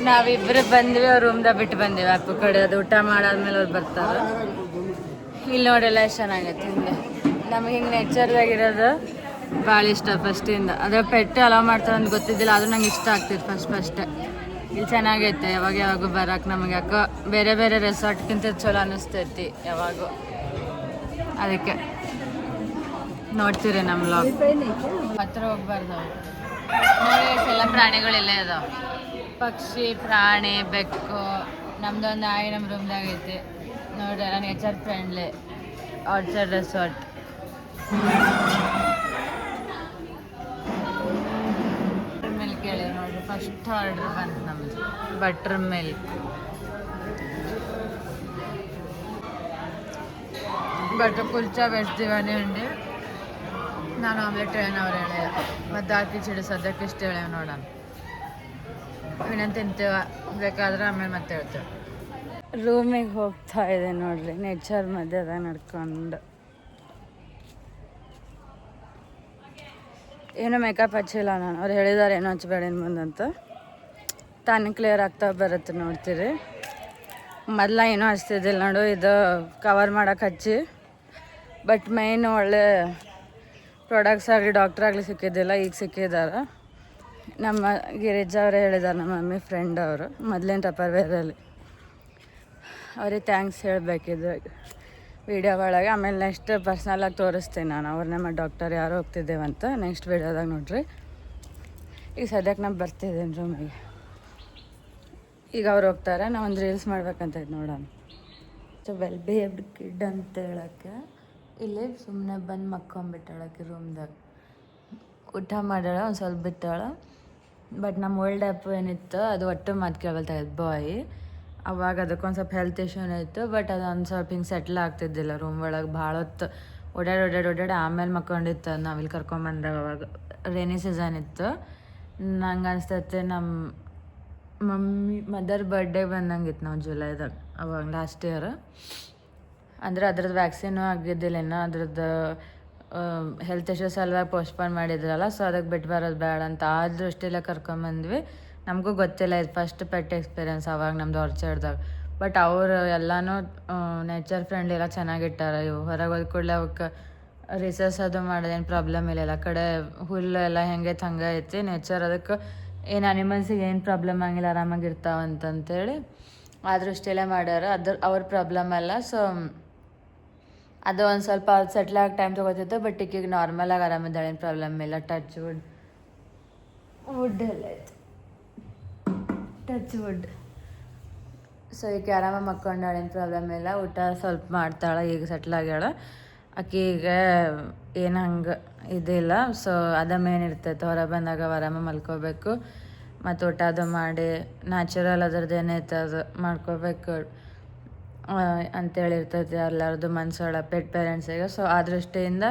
ನಾವಿಬ್ಬರು ಬಂದ್ವಿ, ಅವ್ರ ರೂಮ್ದಾಗ ಬಿಟ್ಟು ಬಂದಿವಿ. ಅಪ್ಪ ಕಡೆ ಅದು ಊಟ ಮಾಡಾದ್ಮೇಲೆ ಅವ್ರು ಬರ್ತಾರೆ. ಇಲ್ಲಿ ನೋಡೆಲ್ಲ ಎಷ್ಟು ಚೆನ್ನಾಗೈತೆ ಹಿಂದೆ. ನಮಗೆ ಹಿಂಗೆ ನೇಚರ್ದಾಗಿರೋದು ಭಾಳ ಇಷ್ಟ ಫಸ್ಟಿಂದ. ಅದ್ರ ಪೆಟ್ಟು ಅಲೋ ಮಾಡ್ತಾರೆ ಅಂತ ಗೊತ್ತಿದ್ದಿಲ್ಲ, ಆದ್ರೂ ನಂಗೆ ಇಷ್ಟ ಆಗ್ತಿತ್ತು ಫಸ್ಟೇ. ಇಲ್ಲಿ ಚೆನ್ನಾಗೈತೆ, ಯಾವಾಗೂ ಬರೋಕೆ ನಮಗೆ ಯಾಕೋ ಬೇರೆ ಬೇರೆ ರೆಸಾರ್ಟ್ಗಿಂತ ಚಲೋ ಅನ್ನಿಸ್ತೈತಿ ಯಾವಾಗೂ. ಅದಕ್ಕೆ ನೋಡ್ತೀರಿ ನಮ್ಮ ಲಾಗ್. ಹತ್ರ ಹೋಗ್ಬಾರ್ದು, ಎಲ್ಲ ಪ್ರಾಣಿಗಳೆಲ್ಲ ಇದಾವೆ. ಪಕ್ಷಿ, ಪ್ರಾಣಿ, ಬೆಕ್ಕು. ನಮ್ದೊಂದು ನಾಯಿ ನಮ್ಮ ರೂಮ್ದಾಗ ಐತಿ ನೋಡ್ರಿ. Nature friendly orchard resort. Milk ಹೇಳಿ ನೋಡ್ರಿ, ಫಸ್ಟ್ ಆರ್ಡ್ರ್ ಬಂತು ನಮ್ದು butter milk. Butter kulcha veg diwani ಉಂಡಿ. ನಾನು ಆಮ್ಲೆಟ್ ಹೇಳೋಣ, ಅವ್ರು ಹೇಳ ಮತ್ತು ಹಾಕಿ ಚಿಡಿ ಸದ್ಯಕ್ಕೆ ಇಷ್ಟು ಹೇಳೇವು ನೋಡೋಣ. ಇನ್ನೇನು ತಿಂತೇವೆ ಬೇಕಾದ್ರೆ ಆಮೇಲೆ ಮತ್ತೆ ಹೇಳ್ತೇವೆ. ರೂಮಿಗೆ ಹೋಗ್ತಾ ಇದೆ ನೋಡ್ರಿ, ನೇಚರ್ ಮಧ್ಯದಾಗ ನಡ್ಕೊಂಡು. ಏನೂ ಮೇಕಪ್ ಹಚ್ಚಿಲ್ಲ ನಾನು, ಅವ್ರು ಹೇಳಿದಾರೆ ಏನೋ ಹಚ್ಬೇಡ ಇನ್ನು ಮುಂದಂತ. ತಾನೇ ಕ್ಲಿಯರ್ ಆಗ್ತಾ ಬರುತ್ತೆ ನೋಡ್ತೀರಿ. ಮೊದಲ ಏನೂ ಹಚ್ತಿದ್ದಿಲ್ಲ ನೋಡು, ಇದು ಕವರ್ ಮಾಡೋಕೆ ಹಚ್ಚಿ. ಬಟ್ ಮೈನ್ ಒಳ್ಳೆ ಪ್ರಾಡಕ್ಟ್ಸ್ ಆಗಲಿ ಡಾಕ್ಟ್ರ್ ಆಗಲಿ ಸಿಕ್ಕಿದ್ದಿಲ್ಲ, ಈಗ ಸಿಕ್ಕಿದ್ದಾರೆ. ನಮ್ಮ ಗಿರಿಜಾ ಅವರೇ ಹೇಳಿದ್ದಾರೆ, ನಮ್ಮ ಮಮ್ಮಿ ಫ್ರೆಂಡ್ ಅವರು ಮೊದಲಿನ ಟಪರ್ವೇರಲ್ಲಿ. ಅವ್ರಿಗೆ ಥ್ಯಾಂಕ್ಸ್ ಹೇಳಬೇಕಿದ್ರು ವೀಡಿಯೋ ಒಳಗೆ. ಆಮೇಲೆ ನೆಕ್ಸ್ಟ್ ಪರ್ಸ್ನಲಾಗಿ ತೋರಿಸ್ತೀನಿ ನಾನು ಅವ್ರನ್ನೇ. ಮತ್ತು ಡಾಕ್ಟರ್ ಯಾರು ಹೋಗ್ತಿದ್ದೇವಂತ ನೆಕ್ಸ್ಟ್ ವೀಡಿಯೋದಾಗ ನೋಡ್ರಿ. ಈಗ ಸದ್ಯಕ್ಕೆ ನಾನು ಬರ್ತಿದ್ದೀನಿ ರೂಮಿಗೆ. ಈಗ ಅವ್ರು ಹೋಗ್ತಾರೆ, ನಾವು ಒಂದು ರೀಲ್ಸ್ ಮಾಡ್ಬೇಕಂತ ಇದ್ದು ನೋಡೋಣ. ಸೊ ವೆಲ್ ಬಿಹೇವ್ಡ್ ಕಿಡ್ ಅಂತ ಹೇಳೋಕ್ಕೆ ಇಲ್ಲಿ ಸುಮ್ಮನೆ ಬಂದು ಮಕ್ಕೊಂಬಿಟ್ಟಾಳಕ್ಕೆ ರೂಮ್ದಾಗ. ಊಟ ಮಾಡ್ಯಾಳ, ಒಂದು ಸ್ವಲ್ಪ ಬಿಟ್ಟಾಳ. ಬಟ್ ನಮ್ಮ ಓಲ್ಡ್ ಆ್ಯಪ್ ಏನಿತ್ತು ಅದು ಒಟ್ಟು ಮಾತು ಕೇಳ್ತಾ ಇತ್ತು ಬಾಯ್. ಅವಾಗ ಅದಕ್ಕೊಂದು ಸ್ವಲ್ಪ ಹೆಲ್ತ್ ಇಶ್ಯೂನೇ ಇತ್ತು. ಬಟ್ ಅದೊಂದು ಸ್ವಲ್ಪ ಹಿಂಗೆ ಸೆಟ್ಲ್ ಆಗ್ತಿದ್ದಿಲ್ಲ ರೂಮ್ ಒಳಗೆ. ಭಾಳ ಹೊತ್ತು ಓಡಾಡಿ ಆಮೇಲೆ ಮಕ್ಕೊಂಡಿತ್ತು. ನಾವಿಲ್ಲಿ ಕರ್ಕೊಂಬಂದಾಗ ಅವಾಗ ರೇನಿ ಸೀಸನ್ ಇತ್ತು. ನಂಗೆ ಅನಿಸ್ತೈತೆ ನಮ್ಮ ಮದರ್ ಬರ್ಡೇ ಬಂದಂಗಿತ್ತು ನಾವು ಜುಲೈದಾಗ, ಅವಾಗ ಲಾಸ್ಟ್ ಇಯರ್. ಅಂದರೆ ಅದ್ರದ್ದು ವ್ಯಾಕ್ಸಿನೂ ಆಗಿದ್ದಿಲ್ಲ ಇನ್ನೂ. ಅದ್ರದ್ದು ಹೆಲ್ತ್ ಇಶ್ಯೂಸ್ ಸಲುವಾಗಿ ಪೋಸ್ಟ್ಪೋನ್ ಮಾಡಿದ್ರಲ್ಲ, ಸೊ ಅದಕ್ಕೆ ಬಿಟ್ಟು ಬರೋದು ಬೇಡ ಅಂತ ಆ ದೃಷ್ಟಿಲೇ ಕರ್ಕೊಂಬಂದ್ವಿ. ನಮಗೂ ಗೊತ್ತಿಲ್ಲ, ಇದು ಫಸ್ಟ್ ಪೆಟ್ ಎಕ್ಸ್ಪೀರಿಯನ್ಸ್ ಅವಾಗ ನಮ್ದು ಆರ್ಚರ್ಡ್ದಾಗ. ಬಟ್ ಅವರು ಎಲ್ಲನೂ ನೇಚರ್ ಫ್ರೆಂಡ್ಲಿ ಎಲ್ಲ ಚೆನ್ನಾಗಿಟ್ಟಾರ. ಇವು ಹೊರಗೆ ಹೋದ ಕೂಡಲೇ ಅವಕ್ಕೆ ರಿಸರ್ಚ್ ಅದು ಮಾಡೋದೇನು ಪ್ರಾಬ್ಲಮ್ ಇಲ್ಲ. ಎಲ್ಲ ಕಡೆ ಹುಲ್ಲು ಎಲ್ಲ ಹೆಂಗೆ ಹಂಗೆ ಐತಿ ನೇಚರ್. ಅದಕ್ಕೆ ಏನು ಅನಿಮಲ್ಸಿಗೆ ಏನು ಪ್ರಾಬ್ಲಮ್ ಆಗಿಲ್ಲ, ಆರಾಮಾಗಿರ್ತಾವಂತಂತೇಳಿ ಆ ದೃಷ್ಟಿಲೇ ಮಾಡ್ಯಾರ. ಅವ್ರ ಪ್ರಾಬ್ಲಮ್ ಅಲ್ಲ. ಸೊ ಅದು ಒಂದು ಸ್ವಲ್ಪ ಸೆಟ್ಲಾಗಿ ಟೈಮ್ ತೊಗೋತಿತ್ತು. ಬಟ್ ಈಗ ನಾರ್ಮಲಾಗಿ ಆರಾಮಿದ್ದಾಳೆ, ಏನು ಪ್ರಾಬ್ಲಮ್ ಇಲ್ಲ. ಟಚ್ ವುಡ್ ಎಲ್ಲ ಐತೆ, ಟಚ್ ವುಡ್. ಸೊ ಈಗ ಆರಾಮಾಗಿ ಮಕ್ಕೊಂಡಾಳೆ, ಏನು ಪ್ರಾಬ್ಲಮ್ ಇಲ್ಲ. ಊಟ ಸ್ವಲ್ಪ ಮಾಡ್ತಾಳೆ, ಈಗ ಸೆಟ್ಲಾಗ್ಯಾಳ. ಆಕಿಗೆ ಏನು ಹಂಗೆ ಇದಿಲ್ಲ. ಸೊ ಅದ ಮೇನ್ ಇರ್ತೈತೆ. ಹೊರ ಬಂದಾಗ ಆರಾಮಾಗಿ ಮಲ್ಕೋಬೇಕು ಮತ್ತು ಊಟ ಅದು ಮಾಡಿ ನ್ಯಾಚುರಲ್ ಅದ್ರದ್ದು ಏನೈತೆ ಅದು ಮಾಡ್ಕೋಬೇಕು ಅಂತೇಳಿರ್ತೈತಿ ಎಲ್ಲರದ್ದು ಮನ್ಸೊಳ ಪೆಟ್ ಪೇರೆಂಟ್ಸಿಗೆ. ಸೊ ಆ ದೃಷ್ಟಿಯಿಂದ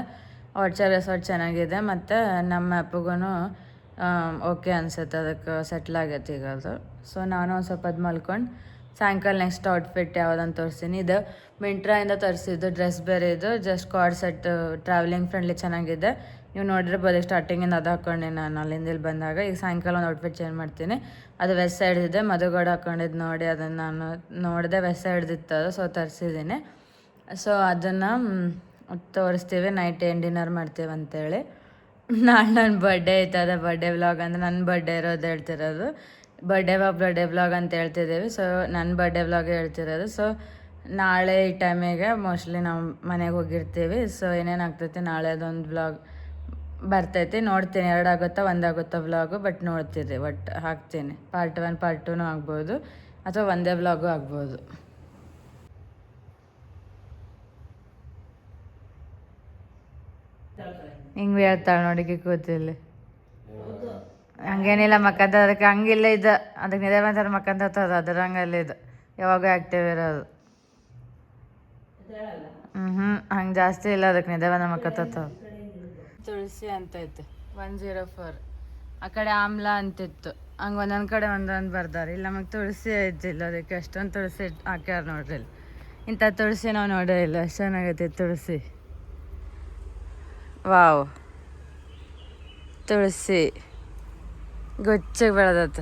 ಆರ್ಚರ್ಡ್ ರೆಸಾರ್ಟ್ ಚೆನ್ನಾಗಿದೆ. ಮತ್ತು ನಮ್ಮ ಆ್ಯಪ್ಗೂ ಓಕೆ ಅನ್ಸುತ್ತೆ, ಅದಕ್ಕೆ ಸೆಟ್ಲ್ ಆಗೈತೆ ಈಗ ಅದು. ಸೊ ನಾನು ಒಂದು ಸ್ವಲ್ಪ ಅದು ಮಲ್ಕೊಂಡು ಸಾಯಂಕಾಲ ನೆಕ್ಸ್ಟ್ ಔಟ್ಫಿಟ್ ಯಾವುದಂತ ತೋರಿಸ್ತೀನಿ. ಇದು ಮಿಂಟ್ರಾಯಿಂದ ತರಿಸಿದ್ದು ಡ್ರೆಸ್ ಬೇರೆ. ಇದು just card set, travelling friendly ಚೆನ್ನಾಗಿದೆ. ನೀವು ನೋಡಿರ್ಬೋದು ಸ್ಟಾರ್ಟಿಂಗಿಂದ ಅದು ಹಾಕ್ಕೊಂಡೆ ನಾನು ಅಲ್ಲಿಂದ ಇಲ್ಲಿ ಬಂದಾಗ. ಈಗ ಸಾಯಂಕಾಲ ಒಂದು ಔಟ್ಫಿಟ್ ಚೇಂಜ್ ಮಾಡ್ತೀನಿ. ಅದು ವೆಸ್ಟ್ ಸೈಡ್ದಿದೆ, ಮಧುಗೌಡ ಹಾಕ್ಕೊಂಡಿದ್ದು ನೋಡಿ ಅದನ್ನು ನಾನು ನೋಡಿದೆ, ವೆಸ್ಟ್ ಸೈಡ್ದಿತ್ತು ಅದು. ಸೊ ತರಿಸಿದ್ದೀನಿ. ಸೊ ಅದನ್ನು ತೋರಿಸ್ತೀವಿ ನೈಟ್ ಏನು ಡಿನ್ನರ್ ಮಾಡ್ತೀವಿ ಅಂತೇಳಿ. ನಾಳೆ ನನ್ನ ಬರ್ಡೇ ಐತದ. ಬರ್ಡೇ ವ್ಲಾಗ್ ಅಂದರೆ ನನ್ನ ಬರ್ಡೇ ಇರೋದು ಹೇಳ್ತಿರೋದು. ಬರ್ಡೇ ವ್ಲಾಗ್ ಅಂತ ಹೇಳ್ತಿದ್ದೀವಿ. ಸೊ ನನ್ನ ಬರ್ಡೇ ವ್ಲಾಗ್ ಹೇಳ್ತಿರೋದು. ಸೊ ನಾಳೆ ಈ ಟೈಮಿಗೆ ಮೋಸ್ಟ್ಲಿ ನಾವು ಮನೆಗೆ ಹೋಗಿರ್ತೀವಿ. ಸೊ ಏನೇನು ಆಗ್ತೈತಿ ನಾಳೆ ಅದೊಂದು ವ್ಲಾಗ್ ಬರ್ತೈತಿ. ನೋಡ್ತೀನಿ 2 ಆಗುತ್ತಾ 1 ಆಗುತ್ತಾ ವ್ಲಾಗು. ಬಟ್ ನೋಡ್ತೀರಿ, ಒಟ್ಟು ಹಾಕ್ತೀನಿ. ಪಾರ್ಟ್ 1 ಪಾರ್ಟ್ 2 ಆಗ್ಬೋದು, ಅಥವಾ ಒಂದೇ ವ್ಲಾಗು ಆಗ್ಬೋದು. ಹಿಂಗೆ ಹೇಳ್ತಾಳೆ ನೋಡಿಕೆ ಕೂತಿಲ್ಲಿ. ಹಂಗೇನಿಲ್ಲ ಮಕ್ಕಂತ, ಅದಕ್ಕೆ ಹಂಗಿಲ್ಲ ಇದು. ಅದಕ್ಕೆ ನಿದ್ದೆ ಬಂತಾರೆ ಮಕ್ಕಂತ ಅದ್ರ ಹಂಗಲ್ಲ ಇದು, ಯಾವಾಗೂ ಆ್ಯಕ್ಟಿವ್ ಇರೋದು. ಹಂಗೆ ಜಾಸ್ತಿ ಇಲ್ಲ, ಅದಕ್ಕೆ ನಿದ್ದೆ ಬಂದ ಮಕ್ಕತ್ತ. ತುಳಸಿ ಅಂತೈತೆ 104. ಆ ಕಡೆ ಆಮ್ಲ ಅಂತಿತ್ತು. ಹಂಗೆ ಒಂದೊಂದು ಕಡೆ ಒಂದೊಂದು ಬರ್ದಾರೆ. ಇಲ್ಲಿ ನಮಗೆ ತುಳಸಿ ಐತಿಲ್ಲ, ಅದಕ್ಕೆ ಅಷ್ಟೊಂದು ತುಳಸಿ ಹಾಕ್ಯಾರ ನೋಡ್ರಿ. ಇಲ್ಲಿ ಇಂಥ ತುಳಸಿ ನಾವು ನೋಡೇ ಇಲ್ಲ. ಎಷ್ಟು ಚೆನ್ನಾಗೈತಿ ತುಳಸಿ. ವಾವ್, ತುಳಸಿ ಗುಚ್ಚಿಗೆ ಬೆಳೆದತ್ತ.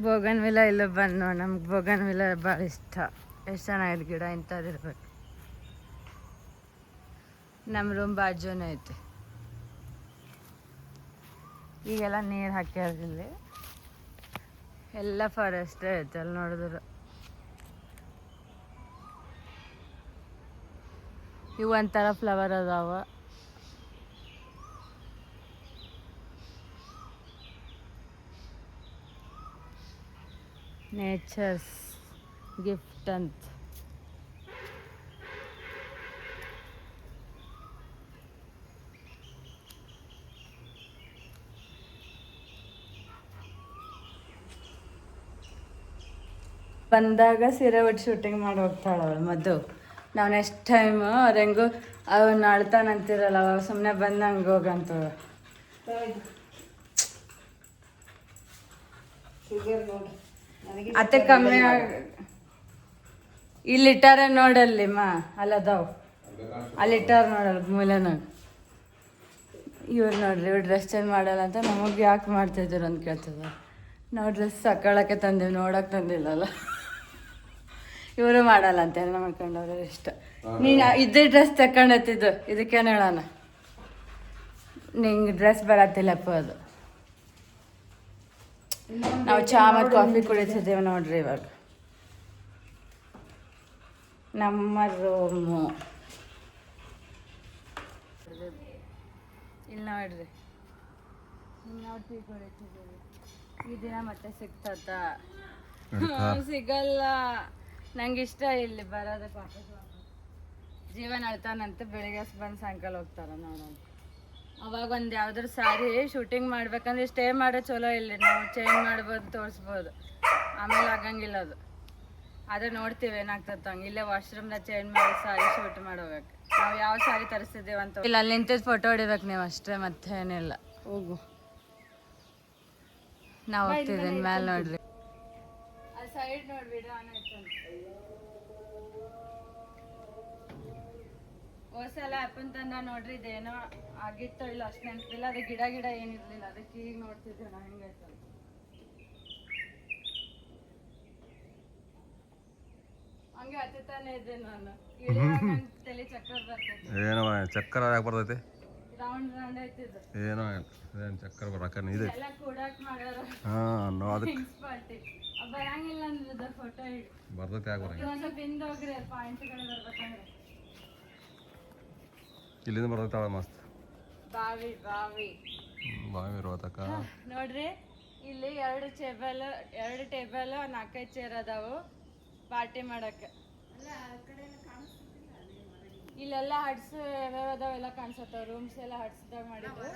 ಬೋಗನ್ ವಿಲ್ಲ ಇಲ್ಲ ಬಂದು ನೋಡಿ, ನಮ್ಗೆ ಬೋಗನ್ ವಿಲ್ಲ ಭಾಳ ಇಷ್ಟ. ಎಷ್ಟು ಚೆನ್ನಾಗಿದೆ ಗಿಡ, ಇಂಥದ್ದಿರ್ಬೇಕು. ನಮ್ಮ ರೂಮ್ ಬಾಜುನೇ ಐತಿ. ಈಗೆಲ್ಲ ನೀರು ಹಾಕ್ಯಾರಿಲ್ಲ, ಎಲ್ಲ ಫಾರೆಸ್ಟೇ ಐತೆ ಅಲ್ಲಿ ನೋಡಿದ್ರೆ. ಇವು ಒಂಥರ ಫ್ಲವರ್ ಅದಾವ. ನೇಚರ್ಸ್ ಗಿಫ್ಟ್ ಅಂತ. ಬಂದಾಗ ಸೀರೆ ಉಟ್ಟು ಶೂಟಿಂಗ್ ಮಾಡಿ ಹೋಗ್ತಾಳೆ ಅವಳು ಮದ್ದು. ನಾವು ನೆಕ್ಸ್ಟ್ ಟೈಮ್ ಅವ್ರು ಹೆಂಗು ಅವನ್ನ ಅಳ್ತಾನಂತಿರಲ್ಲ, ಅವಾಗ ಸುಮ್ಮನೆ ಬಂದು ಹಂಗೆ ಹೋಗಂತವ. ಅತ್ತೆ ಕಮ್ಮಿ ಇಲ್ಲಿ ಇಟ್ಟಾರ ನೋಡಲ್ಲಿ ಅಲ್ಲದಾವ್, ಅಲ್ಲಿ ಇಟ್ಟಾರ ನೋಡಲ್ಲ ಮೂಲೆನಾಗ. ಇವ್ರು ನೋಡ್ರಿ, ಇವ್ರು ಡ್ರೆಸ್ ಚೇಂಜ್ ಮಾಡಲ್ಲ ಅಂತ ನಮಗೆ ಯಾಕೆ ಮಾಡ್ತಿದ್ರು ಅಂತ ಕೇಳ್ತದ. ನಾವು ಡ್ರೆಸ್ ಸಕ್ಕಳಕ್ಕೆ ತಂದೀವಿ, ನೋಡಕ್ಕೆ ತಂದಿಲ್ಲಲ್ಲ. ಇವರು ಮಾಡಲ್ಲ ಅಂತ ಎಲ್ಲ ಮಾಡ್ಕೊಂಡವ್ರೆ ಇಷ್ಟ. ನೀನು ಇದೇ ಡ್ರೆಸ್ ತಕೊಂಡತ್ತಿದ್ದು, ಇದಕ್ಕೇನು ಹೇಳೋಣ, ನಿಂಗೆ ಡ್ರೆಸ್ ಬರತ್ತಿಲ್ಲಪ್ಪ ಅದು. ನಾವು ಚಾ ಮತ್ತು ಕಾಫಿ ಕುಡಿತಿದ್ದೇವೆ ನೋಡ್ರಿ ಇವಾಗ. ನಮ್ಮ ರೂಮು ಇಲ್ಲಿ ನೋಡ್ರಿ, ನಾವು ಟೀ ಕುಡಿತಿದ್ದೀವಿ. ಈ ದಿನ ಮತ್ತೆ ಸಿಗ್ತದ? ಸಿಗಲ್ಲ. ನಂಗೆ ಇಷ್ಟ ಇಲ್ಲಿ ಬರೋದಕ್ಕೆ. ವಾಪಸ್ ಜೀವನ ಅಳ್ತಾನಂತೆ, ಬೆಳಿಗ್ಗೆ ಬಂದು ಸಾಯಂಕಾಲ ಹೋಗ್ತಾರ ನೋಡೋಣ. ಅವಾಗ ಒಂದು ಯಾವ್ದಾರು ಸಾರಿ ಶೂಟಿಂಗ್ ಮಾಡ್ಬೇಕಂದ್ರೆ ಸ್ಟೇ ಮಾಡೋ ಚಲೋ ಇಲ್ಲಿ, ನಾವು ಚೇಂಜ್ ಮಾಡ್ಬೋದು, ತೋರಿಸ್ಬೋದು. ಆಮೇಲೆ ಆಗಂಗಿಲ್ಲ ಅದು. ಆದರೆ ನೋಡ್ತೀವಿ ಏನಾಗ್ತದೆ ಹಂಗೆ. ಇಲ್ಲೇ ವಾಶ್ರೂಮ್ನ ಚೇಂಜ್ ಮಾಡಿ ಸಾರಿ ಶೂಟ್ ಮಾಡೋಬೇಕು. ನಾವು ಯಾವ ಸಾರಿ ತರಿಸ್ತಿದ್ದೇವೆ ಅಂತ ಇಲ್ಲ, ಅಲ್ಲಿ ನಿಂತಿದ್ದು ಫೋಟೋ ಹೊಡಿಬೇಕು ನೀವು ಅಷ್ಟೇ, ಮತ್ತೇನಿಲ್ಲ. ಹೋಗು, ನಾವು ಹೋಗ್ತಿದ್ದೀನಿ ಮೇಲೆ ನೋಡ್ರಿ. ಆ ಸೈಡ್ ನೋಡ್ಬಿಡು, ಹೋಸಲ ಅಪ್ಪನ ತಂದ ನೋಡ್ರಿ, ಇದೇನೋ ಆಗಿತ್ತೋ ಇಲ್ಲ ಅಷ್ಟು ನೆನಪಿಲ್ಲ. ಅದು ಗಿಡ ಏನಿರ್ಲಿಲ್ಲ, ಅದಕ್ಕೆ ಈಗ ನೋಡ್ತಿದ್ದೆ ನಾ ಹೆಂಗೈತೆ. ಹಂಗೆ ಹತ್ತಾನೆ ಇದ್ದೆ ನಾನು, ತಲೆ ಚಕ್ಕರ್ ಬರ್ತೈತಿ. ಏನೋ ಚಕ್ಕರ್ ಯಾಕೆ ಬರ್ತೈತಿ? ರೌಂಡ್ ರೌಂಡ್ ಐತಿದ್ದು ಏನೋ ಏನು ಚಕ್ಕರ್ ಬರಕ ಇದೆ ಎಲ್ಲ ಕೂಡಾಕ್ ಮಾಡ್ಯಾರ. ನೋ ಅದಕ್ಕೆ ಪಾರ್ಟಿ ಬರಂಗಿಲ್ಲ ಅಂದ್ರೆ ಫೋಟೋ ಇಡು ಬರ್ತೈತಿ. ಯಾಕೆ ಬರಂಗಿಲ್ಲ? ಒಂದು ಸ್ವಲ್ಪ ಹಿಂದೆ ಹೋಗ್ರಿ, ಪಾಯಿಂಟ್ಗಳು ಬರ್ಬೇಕಂದ್ರೆ. ಇಲ್ಲಿಂದ ಬರ್ತೈತಾಳ ಮಸ್ತ್ ಬಾವಿ ಇರೋತಕ್ಕ ನೋಡ್ರಿ. ಇಲ್ಲಿ 2 ಟೇಬಲ್ 4-5 ಚೇರ್ ಅದಾವು ಪಾರ್ಟಿ ಮಾಡಕ್ಕೆ. ಇಲ್ಲೆಲ್ಲ ಹಟ್ಸ್ ಯಾವ್ಯಾವ ಅದಾವೆಲ್ಲ ಕಾಣಿಸತ್ತಾವ. ರೂಮ್ಸ್ ಎಲ್ಲ ಹಟ್ಸ್ದಾಗ ಮಾಡಿದ್ರು.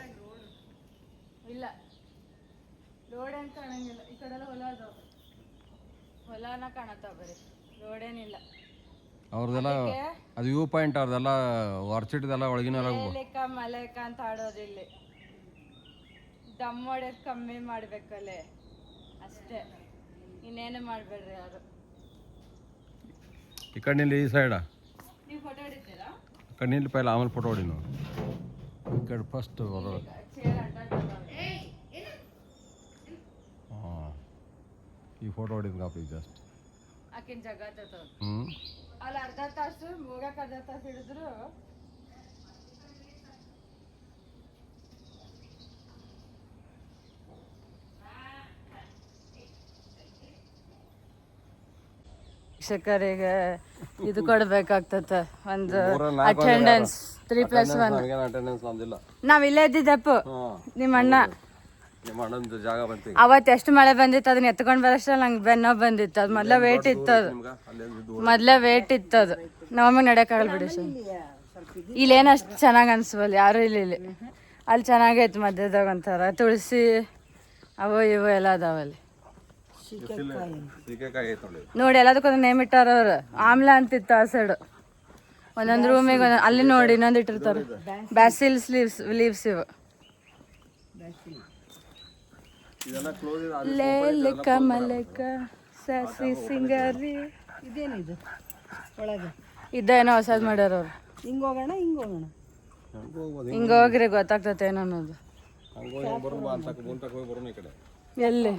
ಇಲ್ಲ ರೋಡ್ ಏನು ಕಾಣಂಗಿಲ್ಲ. ಈ ಕಡೆ ಎಲ್ಲ ಹೊಲ ಅದಾವ, ಹೊಲನ ಕಾಣತ್ತಾವ, ಬರೀ ರೋಡ್ ಏನಿಲ್ಲ. ಅವ್ರದೆಲ್ಲ ಅದು ವ್ಯೂ ಪಾಯಿಂಟ್, ಅವ್ರದೆಲ್ಲ ಆರ್ಚಿಡ್ದೆಲ್ಲ ಒಳಗಿನ ಮಲೇಕ ಅಂತ ಆಡೋದು. ಇಲ್ಲಿ ದಮ್ ಹೊಡೆಯೋದು ಕಮ್ಮಿ ಮಾಡ್ಬೇಕಲ್ಲೇ ಅಷ್ಟೇ, ಇನ್ನೇನು ಮಾಡಬೇಡ್ರಿ ಯಾರು. ಈ ಕಣ್ಣಿಲ್ಲಿ ಈ ಸೈಡ ನೀವು ಫೋಟೋ ಹೊಡಿತೀರಾ? ಕಣ್ಣಿಲ್ಲಿ ಪೈಲ ಆಮೇಲೆ ಫೋಟೋ ಹೊಡಿ ನಾವು. ಈ ಕಡೆ ಫಸ್ಟ್ ಹಾಂ, ಈ ಫೋಟೋ ಹೊಡಿದ್ ಕಾಪಿ ಜಸ್ಟ್ ಆಕಿನ ಜಾಗ ಅಲ್ಲಿ ಅರ್ಧ ತಾಸು ಹೋಗಕ್ಕೆ, ಅರ್ಧ ತಾಸು ಹಿಡಿದ್ರು. ಶಿಕ್ಷಕರಿಗೆ ಇದು ಕೊಡ್ಬೇಕಾಗ್ತದೆ, ಒಂದು ಅಟೆಂಡೆನ್ಸ್ 3+1. ನಾವಿಲ್ಲೇ ಇದ್ದಿದ್ದಪ್ಪ, ನಿಮ್ಮ ಅಣ್ಣ ಅವತ್ತು ಎಷ್ಟು ಮಳೆ ಬಂದಿತ್ತು, ಅದನ್ನ ಎತ್ಕೊಂಡು ಬರೋಷ್ಟರಲ್ಲಿ ನಂಗೆ ಬೆನ್ನೋ ಬಂದಿತ್ತು. ಅದು ಮೊದಲೇ ವೇಟ್ ಇತ್ತು, ಅದು ನಮ್ಮಮ್ಮಗೆ ನಡೆಯೋಕ್ಕಾಗಲ್ಲ ಬಿಡಿ. ಇಲ್ಲೇನು ಅಷ್ಟು ಚೆನ್ನಾಗಿ ಅನ್ಸ್ಬಲ್ಲ, ಯಾರೂ ಇಲ್ಲಿ. ಅಲ್ಲಿ ಚೆನ್ನಾಗೈತೆ ಮಧ್ಯದಾಗ ಒಂಥರ ತುಳಸಿ ಅವು ಇವು ಎಲ್ಲ ಅದಾವಲ್ಲಿ. ನೋಡಿ ಎಲ್ಲದಕ್ಕೊಂದು ನೇಮ್ ಇಟ್ಟಾರ ಅವ್ರು. ಆಮ್ಲ ಅಂತಿತ್ತು ಆ ಸೈಡು, ಒಂದೊಂದು ರೂಮಿಗೆ ಅಲ್ಲಿ ನೋಡಿ ಇನ್ನೊಂದು ಇಟ್ಟಿರ್ತಾರೆ. ಬ್ಯಾಸಿಲ್ ಲೀವ್ಸ್ ಇವು. ಲೇಲಕ ಮಲಕ ಸಾಸಿ ಸಿಂಗಾರಿ. ಇದೇನಿದು ಒಳಗೆ ಇದೇನೋ ಹೊಸದು ಮಾಡ್ಯಾರ ಅವ್ರು. ಹಿಂಗೆ ಹೋಗ್ರಿ ಗೊತ್ತಾಗ್ತತೆ ಏನೋ ಅನ್ನೋದು. ಎಲ್ಲಿ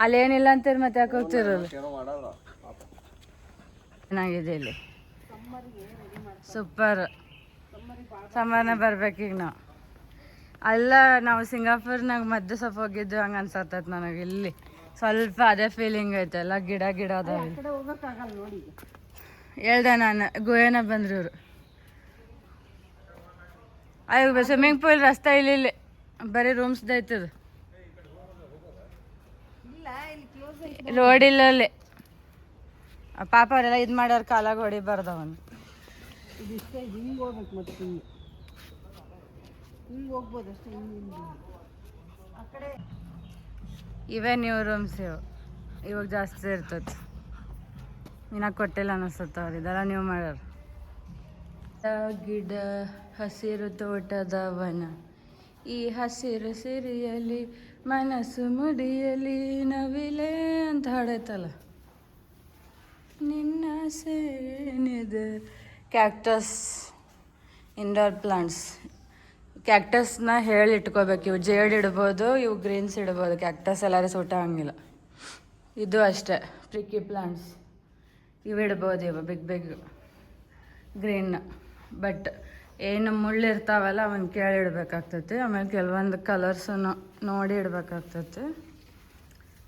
ಅಲ್ಲೇನಿಲ್ಲ ಅಂತೀರಿ ಮತ್ತೆ ಯಾಕೆ ಹೋಗ್ತಿರೋದು? ಚೆನ್ನಾಗಿದೆ ಇಲ್ಲಿ, ಸೂಪರ್. ಸಮ್ಮರ್ನ ಬರ್ಬೇಕೀಗ ನಾವು. ಅಲ್ಲ ನಾವು ಸಿಂಗಾಪುರ್ನಾಗ ಮದ್ದು ಸ್ವಲ್ಪ ಹೋಗಿದ್ದು ಹಂಗೆ ಅನ್ಸತ್ತೈತೆ ನನಗೆ. ಇಲ್ಲಿ ಸ್ವಲ್ಪ ಅದೇ ಫೀಲಿಂಗ್ ಐತೆ, ಎಲ್ಲ ಗಿಡ ಗಿಡ ಅದಾವ. ಹೇಳ್ದೆ ನಾನು, ಗೋಯನ ಬಂದ್ರು ಇವರು. ಅಯ್ಯೋ ಸ್ವಿಮ್ಮಿಂಗ್ ಪೂಲ್ ರಸ್ತೆ ಇಲ್ಲಿ ಬರೀ ರೂಮ್ಸ್ದು ಐತದ, ರೋಡ್ ಇಲ್ಲ ಅಲ್ಲಿ. ಪಾಪ ಅವರೆಲ್ಲ ಇದು ಮಾಡ್ಯಾರ, ಕಾಲಾಗ ಹೊಡಿಬಾರ್ದವನು. ಇವೇ ನ್ಯೂ ರೂಮ್ಸ್ ಇವಾಗ ಜಾಸ್ತಿ ಇರ್ತದೆ. ಇನ್ನ ಕೊಟ್ಟಿಲ್ಲ ಅನಿಸುತ್ತೆ ಅವ್ರು, ಇದೆಲ್ಲ ನೀವು ಮಾಡ್ಯಾರ. ಗಿಡ ಹಸಿರು ತೋಟದ ವನ, ಈ ಹಸಿರು ಸಿರಿಯಲಿ ಮನಸ್ಸು ಮುಡಿಯಲಿ ನವಿಲೆ ಅಂತ ಹಾಡೈತಲ್ಲ. ನಿನ್ನ ಸೇನಿದೆ ಕ್ಯಾಕ್ಟಸ್, ಇಂಡೋರ್ ಪ್ಲಾಂಟ್ಸ್. ಕ್ಯಾಕ್ಟಸ್ನ ಹೇಳಿ ಇಟ್ಕೋಬೇಕು. ಇವು ಜೇಡ್ ಇಡ್ಬೋದು, ಇವು ಗ್ರೀನ್ಸ್ ಇಡ್ಬೋದು. ಕ್ಯಾಕ್ಟಸ್ ಎಲ್ಲರೂ ಸೂಟ ಹಂಗಿಲ್ಲ. ಇದು ಅಷ್ಟೇ ಪ್ರಿಕ್ಕಿ ಪ್ಲಾಂಟ್ಸ್, ಇವು ಇಡ್ಬೋದು. ಇವು ಬಿಗ್ ಬಿಗ್ ಗ್ರೀನ್. ಬಟ್ ಏನು ಮುಳ್ಳಿರ್ತಾವಲ್ಲ ಅವನ್ನ ಕೇಳಿ ಇಡ್ಬೇಕಾಗ್ತೈತಿ. ಆಮೇಲೆ ಕೆಲವೊಂದು ಕಲರ್ಸು ನೋಡಿ ಇಡ್ಬೇಕಾಗ್ತೈತಿ.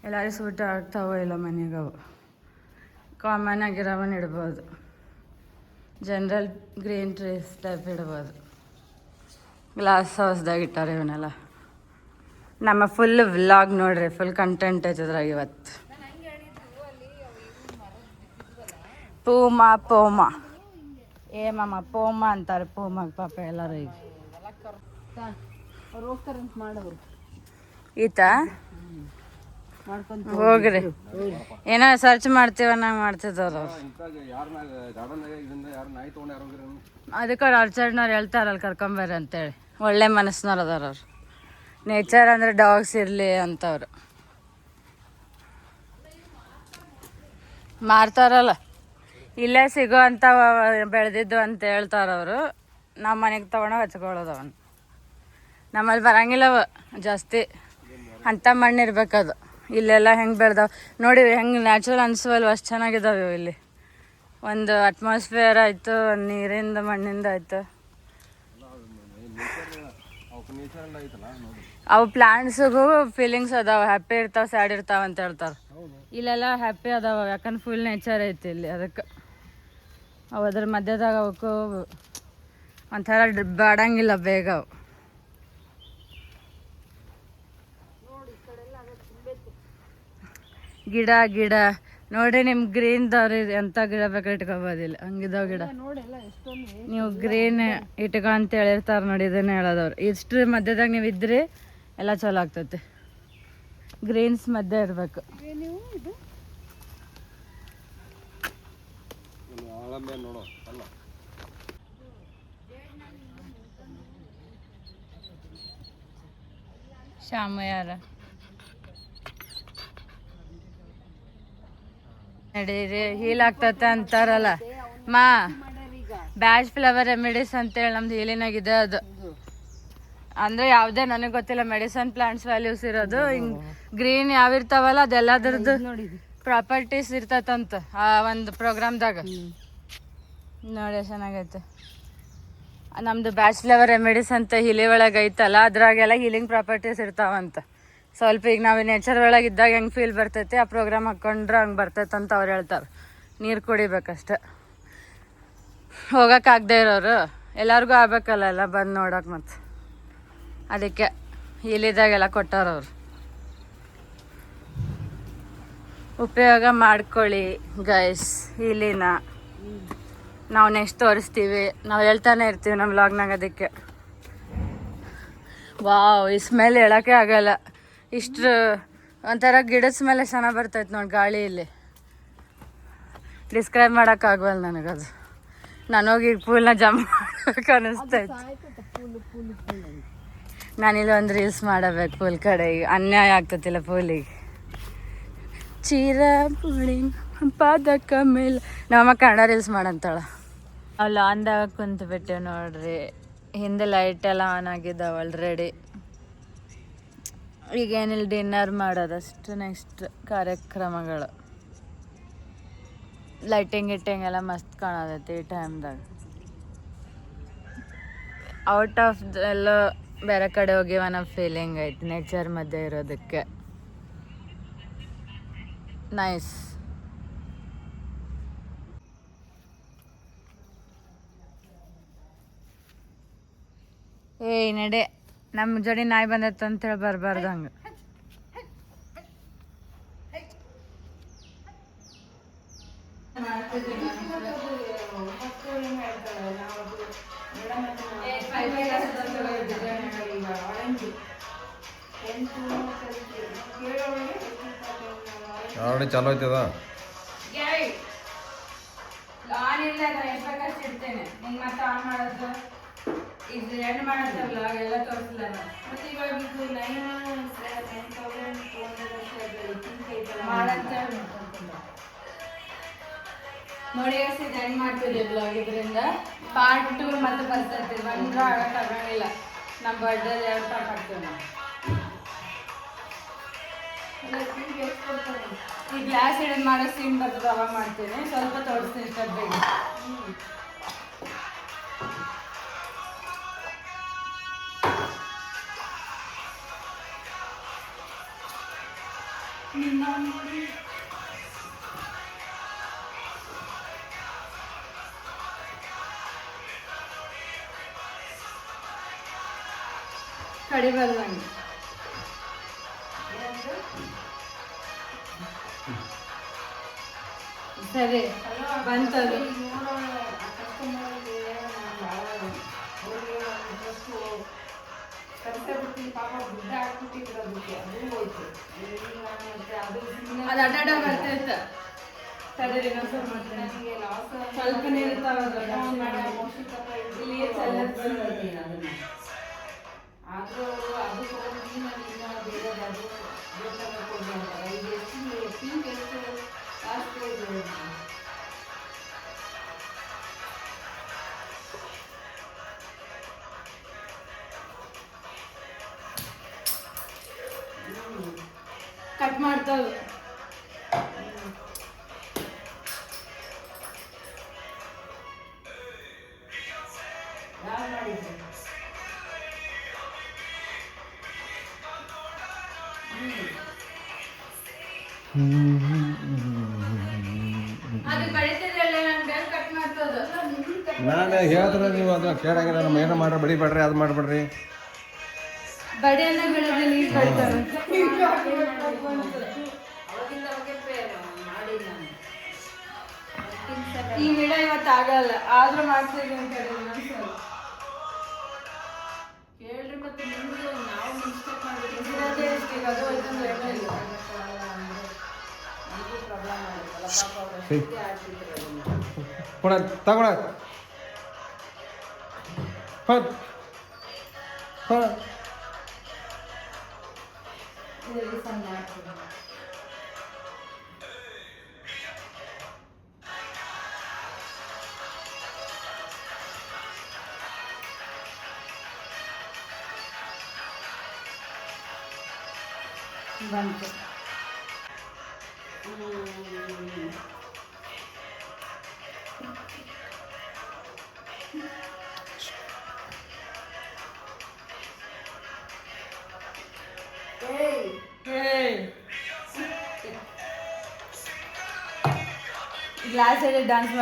ಎಲ್ಲರೂ ಸೂಟ ಆಗ್ತಾವೋ ಇಲ್ಲ ಮನೆಗೆ. ಅವು ಕಾಮನ್ ಆಗಿರೋವನ್ನ ಇಡ್ಬೋದು. ಜನರಲ್ ಗ್ರೀನ್ ಟ್ರೀಸ್ ಟೈಪ್ ಇಡ್ಬೋದು. ಗ್ಲಾಸ್ ಹೌಸ್ದಾಗ ಇಟ್ಟಾರೆ ಇವನ್ನೆಲ್ಲ. ನಮ್ಮ ಫುಲ್ ವ್ಲಾಗ್ ನೋಡ್ರಿ, ಫುಲ್ ಕಂಟೆಂಟ್ ಐತದ್ರಾಗ ಇವತ್ತು. ಪೋಮಾ ಏ ಮಾಮ ಪೋಮಾ ಅಂತಾರೆ. ಪೋಮಾಗ ಪಾಪ ಎಲ್ಲರೂ ಈಗ ಈತ ಹೋಗ್ರಿ, ಏನೋ ಸರ್ಚ್ ಮಾಡ್ತೀವ ನಂಗೆ ಮಾಡ್ತಿದ್ದವ್ರು ಅವ್ರು. ಅದಕ್ಕೆ ಅವ್ರು ಔಟ್ಸೈಡ್ನವ್ರು ಹೇಳ್ತಾರಲ್ಲ ಕರ್ಕೊಂಬರ್ರಿ ಅಂತೇಳಿ. ಒಳ್ಳೆ ಮನಸ್ಸಿನವ್ರು ಅದಾರ ಅವ್ರು. ನೇಚರ್ ಅಂದರೆ ಡಾಗ್ಸ್ ಇರಲಿ ಅಂತವ್ರು ಮಾರ್ತಾರಲ್ಲ. ಇಲ್ಲೇ ಸಿಗೋ ಅಂತ ಬೆಳೆದಿದ್ದು ಅಂತ ಹೇಳ್ತಾರವರು. ನಮ್ಮ ಮನೆಗೆ ತೊಗೊಂಡೋಗಿ ಹಚ್ಕೊಳ್ಳೋದು ಅವನು. ನಮ್ಮಲ್ಲಿ ಬರಂಗಿಲ್ಲವ ಜಾಸ್ತಿ, ಅಂಥ ಮಣ್ಣು ಇರ್ಬೇಕದು. ಇಲ್ಲೆಲ್ಲ ಹೆಂಗೆ ಬೆಳೆದಾವೆ ನೋಡಿ, ಹೆಂಗೆ ನ್ಯಾಚುರಲ್ ಅನಿಸುವಲ್ವ, ಅಷ್ಟು ಚೆನ್ನಾಗಿದ್ದಾವೆ ಇಲ್ಲಿ. ಒಂದು ಅಟ್ಮಾಸ್ಫಿಯರ್ ಆಯಿತು, ನೀರಿಂದ ಮಣ್ಣಿಂದ ಆಯಿತು. ಅವು ಪ್ಲಾಂಟ್ಸಿಗೂ ಫೀಲಿಂಗ್ಸ್ ಅದಾವೆ, ಹ್ಯಾಪಿ ಇರ್ತಾವೆ, ಸ್ಯಾಡ್ ಇರ್ತಾವೆ ಅಂತ ಹೇಳ್ತಾರೆ. ಇಲ್ಲೆಲ್ಲ ಹ್ಯಾಪಿ ಅದಾವ, ಯಾಕಂದ್ರೆ ಫುಲ್ ನೇಚರ್ ಐತಿ ಇಲ್ಲಿ. ಅದಕ್ಕೆ ಅವು ಅದ್ರ ಮಧ್ಯದಾಗ ಅವಕ್ಕೂ ಒಂಥರ ಬಾಡಂಗಿಲ್ಲ ಬೇಗ. ಅವು ಗಿಡ ಗಿಡ ನೋಡ್ರಿ, ನಿಮ್ ಗ್ರೀನ್ದವ್ರಿ ಎಂಥ ಗಿಡ ಬೇಕಾದ್ರೆ ಇಟ್ಕೋಬೋದಿಲ್ಲ, ಹಂಗಿದಾವ ಗಿಡ. ನೀವು ಗ್ರೀನ್ ಇಟ್ಕೊ ಅಂತ ಹೇಳಿರ್ತಾರೆ ನೋಡಿ, ಇದನ್ನೇ ಹೇಳೋದವ್ರು. ಇಷ್ಟ್ರ ಮಧ್ಯದಾಗ ನೀವು ಇದ್ರಿ ಎಲ್ಲ ಚಲೋ ಆಗ್ತೈತಿ. ಗ್ರೀನ್ಸ್ ಮಧ್ಯೆ ಇರಬೇಕು. ಶಾಮ ಯಾರ ನಡೀರಿ, ಹೀಲ್ ಆಗ್ತತೆ ಅಂತಾರಲ್ಲ ಮಾ. ಬ್ಯಾಚ್ ಫ್ಲವರ್ ರೆಮಿಡೀಸ್ ಅಂತೇಳಿ ನಮ್ದು ಹೀಲಿನಾಗಿದೆ ಅದು. ಅಂದರೆ ಯಾವುದೇ ನನಗೆ ಗೊತ್ತಿಲ್ಲ, ಮೆಡಿಸನ್ ಪ್ಲಾಂಟ್ಸ್ ವ್ಯಾಲ್ಯೂಸ್ ಇರೋದು. ಹಿಂಗೆ ಗ್ರೀನ್ ಯಾವಿರ್ತಾವಲ್ಲ ಅದೆಲ್ಲದ್ರದ್ದು ಪ್ರಾಪರ್ಟೀಸ್ ಇರ್ತೈತಂತ ಆ ಒಂದು ಪ್ರೋಗ್ರಾಮ್ದಾಗ. ನೋಡಿ ಚೆನ್ನಾಗೈತೆ. ನಮ್ಮದು ಬ್ಯಾಚ್ ಫ್ಲವರ್ ರೆಮಿಡೀಸ್ ಅಂತ ಹಿಲಿ ಒಳಗೆ ಐತಲ್ಲ, ಅದ್ರಾಗೆಲ್ಲ ಹೀಲಿಂಗ್ ಪ್ರಾಪರ್ಟೀಸ್ ಇರ್ತಾವಂತ. ಸ್ವಲ್ಪ ಈಗ ನಾವು ನೇಚರ್ ಒಳಗೆ ಇದ್ದಾಗ ಹೆಂಗೆ ಫೀಲ್ ಬರ್ತೈತಿ, ಆ ಪ್ರೋಗ್ರಾಮ್ ಹಾಕ್ಕೊಂಡ್ರೆ ಹಂಗೆ ಬರ್ತೈತೆ ಅಂತ ಅವ್ರು ಹೇಳ್ತಾರೆ. ನೀರು ಕುಡಿಬೇಕಷ್ಟೆ. ಹೋಗೋಕ್ಕಾಗದೇ ಇರೋರು ಎಲ್ಲರಿಗೂ ಆಗ್ಬೇಕಲ್ಲ ಎಲ್ಲ ಬಂದು ನೋಡೋಕೆ. ಮತ್ತು ಅದಕ್ಕೆ ಇಲ್ಲಿದಾಗೆಲ್ಲ ಕೊಟ್ಟಾರವ್ರು. ಉಪಯೋಗ ಮಾಡ್ಕೊಳ್ಳಿ ಗೈಸ್. ಇಲ್ಲಿನ ನಾವು ನೆಕ್ಸ್ಟ್ ತೋರಿಸ್ತೀವಿ, ನಾವು ಹೇಳ್ತಾನೆ ಇರ್ತೀವಿ ನಮ್ಮ ವ್ಲಾಗ್ನಾಗ. ಅದಕ್ಕೆ ವಾವ್, ಈ ಸ್ಮೆಲ್ ಹೇಳೋಕ್ಕೆ ಆಗಲ್ಲ. ಇಷ್ಟು ಒಂಥರ ಗಿಡದ ಸ್ಮೆಲ್ ಚೆನ್ನಾಗಿ ಬರ್ತೈತೆ ನೋಡಿ ಗಾಳಿ. ಇಲ್ಲಿ ಡಿಸ್ಕ್ರೈಬ್ ಮಾಡೋಕ್ಕಾಗವಲ್ಲ ನನಗದು. ನಾನೋಗಿ ಈಗ ಪೂಲ್ನ ಜಂಪ್ ಮಾಡೋಕೆ ಅನ್ನಿಸ್ತೈತೆ. ನಾನಿಲ್ಲಿ ಒಂದು ರೀಲ್ಸ್ ಮಾಡಬೇಕು ಪೂಲ್ ಕಡೆ. ಈಗ ಅನ್ಯಾಯ ಆಗ್ತತಿಲ್ಲ ಪೂಲಿಗೆ. ಚೀರ ಪುಳಿ ಪಾದಕ ಮೇಲೆ ನಮ್ಮ ಕನ್ನಡ ರೀಲ್ಸ್ ಮಾಡಂತಾಳ. ನಾವು ಲಾನ್ದಾಗ ಕುಂತ್ಬಿಟ್ಟೇವೆ ನೋಡ್ರಿ. ಹಿಂದೆ ಲೈಟ್ ಎಲ್ಲ ಆನ್ ಆಗಿದ್ದಾವೆ ಆಲ್ರೆಡಿ. ಈಗೇನಿಲ್ಲ ಡಿನ್ನರ್ ಮಾಡೋದಷ್ಟು ನೆಕ್ಸ್ಟ್ ಕಾರ್ಯಕ್ರಮಗಳು. ಲೈಟಿಂಗ್ ಗಿಟ್ಟಿಂಗ್ ಎಲ್ಲ ಮಸ್ತ್ ಕಾಣತೈತಿ ಈ ಟೈಮ್ದಾಗ. ಔಟ್ ಆಫ್ ಎಲ್ಲ ಬೇರೆ ಕಡೆ ಹೋಗಿ ಅನ್ನೋ ಫೀಲಿಂಗ್ ಐತಿ ನೇಚರ್ ಮಧ್ಯೆ ಇರೋದಕ್ಕೆ. ನೈಸ್. ಏಯ್ ನಡೆ, ನಮ್ಮ ಜೋಡಿ ನಾಯಿ ಬಂದೈತೆ ಅಂತೇಳಿ ಬರಬಾರ್ದು ಹಂಗೆ. ಆಲ್ರೆಡಿ ಚಾಲು ಆಯ್ತದ. ಆನ್ ಇಲ್ಲ ಎಷ್ಟು ಇಡ್ತೇನೆ ಹಿಂಗೆ ಮತ್ತೆ ಆನ್ ಮಾಡೋದು ಇದು ಎಂಡ್ ಮಾಡೋದಲ್ಲ ಎಲ್ಲ ತೋರಿಸಿಲ್ಲ ಮತ್ತೆ ಇವಾಗ ಇದು 9,200 ಮಾಡಂತ ನೋಡಿ ಎಷ್ಟು ಎಂಡ್ ಮಾಡ್ತಿದ್ದೆ ಬ್ಲಾಗ್. ಇದರಿಂದ ಪಾರ್ಟ್ 2 ಮತ್ತೆ ಬರ್ತೈತಿ. ಬಂದ್ರೆ ಆಗಕ್ಕೆ ಆಗಂಗಿಲ್ಲ. ನಮ್ಮ ಬರ್ಡೇ 2 ಪಾರ್ಟ್ ಹಾಕ್ತೇವೆ ನಾವು. ಈ ಗ್ಲಾಸ್ ಹಿಡಿದು ಮಾಡೋ ಸೀನ್ ಬರ್ತದೆ ಅವಾಗ ಮಾಡ್ತೀನಿ. ಸ್ವಲ್ಪ ತೋರಿಸ್ತೀನಿ ಇಷ್ಟೊತ್ತು ಬೇಗ. ಕಡಿಬಲ್ವಂಗೆ ಸರಿ ಬಂತದು. ಅದು ಅಡ್ಡಾಡ ಬರ್ತೈತೆ. ಸ್ವಲ್ಪ ನೀರು ಕಟ್ ಮಾಡ್ತಾವೆ. ನಾನು ಹೇಳಿದ್ರೆ ನೀವು ಅದು ಕೇಳಾಗಿಲ್ಲ. ನಮ್ಮ ಏನೋ ಮಾಡ್ರಿ, ಬಡಿಬೇಡ್ರಿ, ಅದು ಮಾಡಬೇಡ್ರಿ. ಬಡಿಯನ್ನ ಬಿಡೋದಿಲ್ಲ. ಈ ವಿಡಿಯೋ ಇವತ್ತು ಆಗಲ್ಲ, ಆದ್ರೂ ಮಾಡ್ತೀವಿ ಅಂತ ಕೇಳ್ರಿ. ಮತ್ತೆ ನಿಮ್ಗೆ ನಾವು ಮಿಸ್ಟೇಕ್ ಮಾಡಿದ್ರೆ ಅದು ಕೊಡ ತಗೊಳ ಬಂತು. Glass dance